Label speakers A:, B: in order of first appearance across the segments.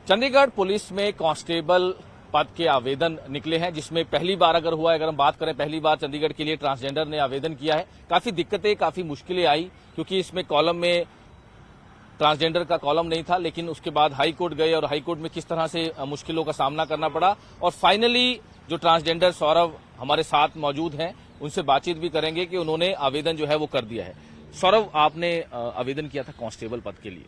A: Chandigarh police में constable पद के आवेदन निकले हैं, जिसमें पहली बार अगर हुआ है, अगर हम बात करें पहली बार चंडीगढ़ के लिए ट्रांसजेंडर ने आवेदन किया है। काफी दिक्कतें, काफी मुश्किलें आई, क्योंकि इसमें कॉलम में ट्रांसजेंडर का कॉलम नहीं था। लेकिन उसके बाद हाई कोर्ट गए और हाई कोर्ट में किस तरह से मुश्किलों का सामना करना पड़ा, और फाइनली जो ट्रांसजेंडर सौरभ हमारे साथ मौजूद हैं, उनसे बातचीत भी करेंगे कि उन्होंने आवेदन जो है वो कर दिया है। सौरभ, आपने आवेदन किया था कांस्टेबल पद के लिए,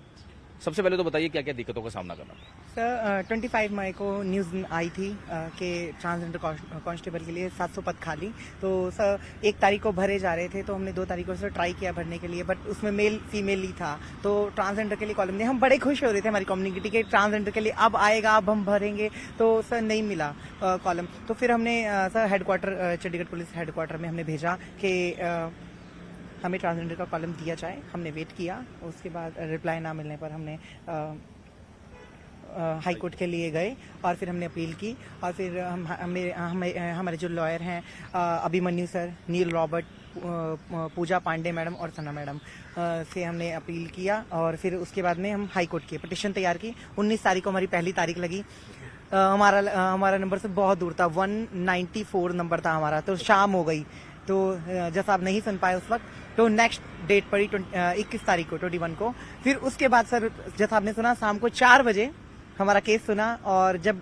A: सबसे पहले तो बताइए क्या क्या दिक्कतों का सामना करना पड़ा।
B: सर 25 मई को न्यूज़ आई थी कि ट्रांसजेंडर कांस्टेबल के लिए 700 पद खाली। तो सर 1 तारीख को भरे जा रहे थे, तो हमने 2 तारीख को सर ट्राई किया भरने के लिए, बट उसमें मेल फीमेल ही था। तो ट्रांसजेंडर के लिए कॉलम नहीं, हम बड़े खुश हो रहे थे हमारी कम्युनिटी के ट्रांसजेंडर के लिए अब आएगा, अब हम भरेंगे। तो सर नहीं मिला कॉलम। तो फिर हमने sir headquarter, Chandigarh police headquarter में हमने भेजा कि हमें ट्रांसजेंडर का कॉलम दिया जाए। हमने वेट किया, उसके बाद रिप्लाई ना मिलने पर हमने हाई कोर्ट के लिए गए और फिर हमने अपील की। और फिर हमारे जो लॉयर हैं अभिमन्यु सर, नील रॉबर्ट, पूजा पांडे मैडम और सना मैडम से हमने अपील किया। और फिर उसके बाद में हम हाई कोर्ट की पिटीशन तैयार की। 19 तारीख को हमारी पहली तारीख लगी। हमारा नंबर से बहुत दूर था, 194 नंबर था हमारा। तो शाम हो गई, तो जैसा आप नहीं सुन पाए उस वक्त, तो नेक्स्ट डेट पड़ी 21 तारीख को, 21 को। फिर उसके बाद सर जैसा आपने सुना, शाम को 4 बजे हमारा केस सुना। और जब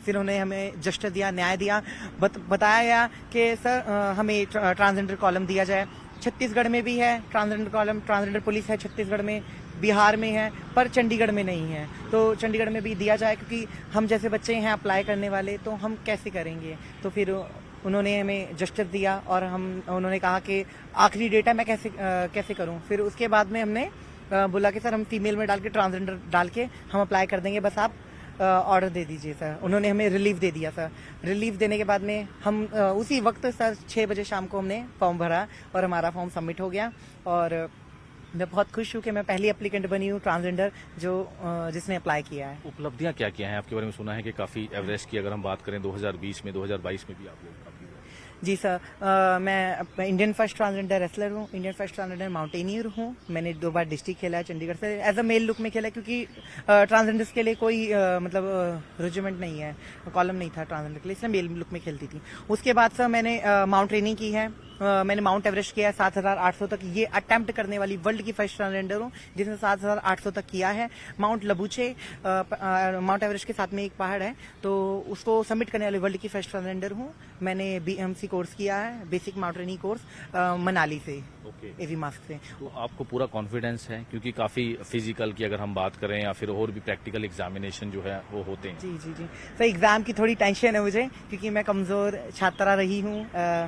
B: फिर उन्होंने हमें जस्टिस दिया, न्याय दिया, बताया गया कि सर हमें ट्रांसजेंडर कॉलम दिया जाए। छत्तीसगढ़ में भी है ट्रांसजेंडर कॉलम, ट्रांसजेंडर पुलिस है छत्तीसगढ़ में, बिहार में है, पर चंडीगढ़ में नहीं है। तो चंडीगढ़ में भी दिया जाए, क्योंकि हम जैसे बच्चे हैं अप्लाई करने वाले, तो हम कैसे करेंगे। तो फिर उन्होंने हमें जस्टिस दिया और उन्होंने कहा कि आखिरी डेट है, मैं कैसे करूं। फिर उसके बाद में हमने बोला कि सर हम फीमेल में डाल के, ट्रांसजेंडर डाल के हम अप्लाई कर देंगे, बस आप ऑर्डर दे दीजिए सर। उन्होंने हमें रिलीफ दे दिया सर। रिलीफ देने के बाद में हम उसी वक्त सर 6 बजे शाम को हमने फॉर्म भरा और हमारा फॉर्म सबमिट हो गया। और मैं बहुत खुश हूँ कि मैं पहली एप्लीकेंट बनी हूँ ट्रांसजेंडर जिसने अप्लाई किया है।
A: उपलब्धियां क्या क्या हैं आपके बारे में सुना है कि काफी एवरेज की अगर हम बात करें 2020 में, 2022 में भी आप लोग काफी।
B: जी सर, मैं इंडियन फर्स्ट ट्रांसजेंडर रेसलर हूँ, इंडियन फर्स्ट ट्रांसजेंडर माउंटेनियर हूँ। मैंने 2 बार डिस्ट्रिक्ट खेला है चंडीगढ़ से, एज अ मेल लुक में खेला, क्योंकि ट्रांसजेंडर्स के लिए कोई रेजिमेंट नहीं है, कॉलम नहीं था ट्रांसजेंडर के लिए, इसलिए मेल लुक में खेलती थी। उसके बाद सर मैंने माउंट ट्रेनिंग की है। मैंने माउंट एवरेस्ट किया है 7800 तक। ये अटेम्प्ट करने वाली वर्ल्ड की फर्स्ट ट्रांसजेंडर हूँ जिसने 7800 तक किया है। माउंट लबूचे, माउंट एवरेस्ट के साथ में एक पहाड़ है, तो उसको सबमिट करने वाली वर्ल्ड की फर्स्ट ट्रांसजेंडर हूँ। मैंने BMC कोर्स किया है, बेसिक माउंटेनियरिंग कोर्स, मनाली से, एवी मास्क से।
A: तो आपको पूरा कॉन्फिडेंस है, क्योंकि काफी फिजिकल की अगर हम बात करें या फिर और भी प्रैक्टिकल एग्जामिनेशन जो है वो होते हैं।
B: जी जी जी सर, एग्जाम की थोड़ी टेंशन है मुझे, क्योंकि मैं कमजोर छात्रा रही हूँ।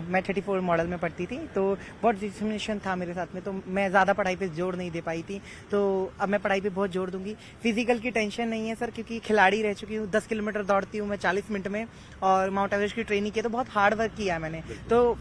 B: मैं 34 मॉडल में पढ़ती थी, तो बहुत डिस्क्रिमिनेशन था मेरे साथ में, तो मैं ज्यादा पढ़ाई पे जोर नहीं दे पाई थी। तो अब मैं पढ़ाई पे बहुत जोर दूंगी। फिजिकल की टेंशन नहीं है सर, क्योंकि खिलाड़ी रह चुकी हूँ। 10 किलोमीटर दौड़ती हूँ मैं 40 मिनट में, और माउंट एवरेस्ट की ट्रेनिंग की, तो बहुत हार्ड वर्क किया है मैंने। तो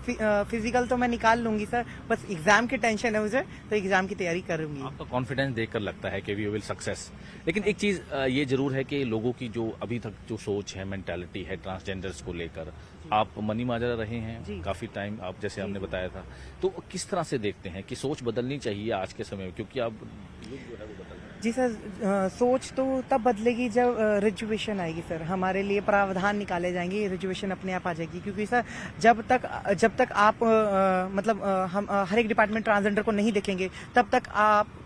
B: फिजिकल तो मैं निकाल लूंगी सर, बस एग्जाम की टेंशन है मुझे, तो एग्जाम की तैयारी करूंगी।
A: आपका कॉन्फिडेंस देखकर लगता है कि वी विल सक्सेस। लेकिन एक चीज ये जरूर है कि लोगों की जो अभी तक जो सोच है, मेंटालिटी है ट्रांसजेंडर्स को लेकर, आप मनी माजरा रहे हैं काफी टाइम, आप जैसे हमने बताया था, तो किस तरह से देखते हैं कि सोच बदलनी चाहिए आज के समय में, क्योंकि अब युग जो है वो बदल रहा है।
B: जी सर, सोच तो तब बदलेगी जब रिजर्वेशन आएगी सर, हमारे लिए प्रावधान निकाले जाएंगे, रिजर्वेशन अपने आप आ जाएगी। क्योंकि सर जब तक आप हम हर एक डिपार्टमेंट ट्रांसजेंडर को नहीं देखेंगे, तब तक आप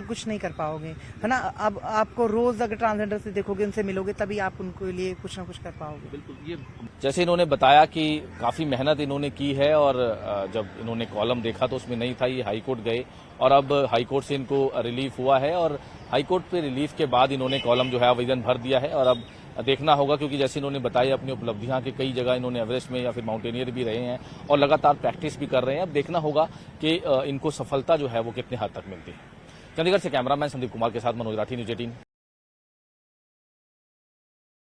B: कुछ नहीं कर पाओगे, है ना। अब आपको रोज अगर ट्रांसजेंडर से देखोगे, उनसे मिलोगे, तभी आप उनके लिए कुछ ना कुछ कर पाओगे।
A: बिल्कुल। ये जैसे इन्होंने बताया कि काफी मेहनत इन्होंने की है, और जब इन्होंने कॉलम देखा तो उसमें नहीं था, ये हाई कोर्ट गए और अब हाई कोर्ट से इनको रिलीफ हुआ है, और हाई कोर्ट पे रिलीफ के बाद इन्होंने कॉलम जो है आवेदन भर दिया है। और अब देखना होगा, क्योंकि जैसे इन्होंने बताया अपनी उपलब्धियां कि कई जगह इन्होंने एवरेस्ट में या फिर माउंटेनियर भी रहे हैं और लगातार प्रैक्टिस भी कर रहे हैं। अब देखना होगा कि इनको सफलता जो है वो कितने हद तक मिलती है। चंडीगढ़ से कैमरामैन संदीप कुमार के साथ मनोज राठी, न्यूज़ 18।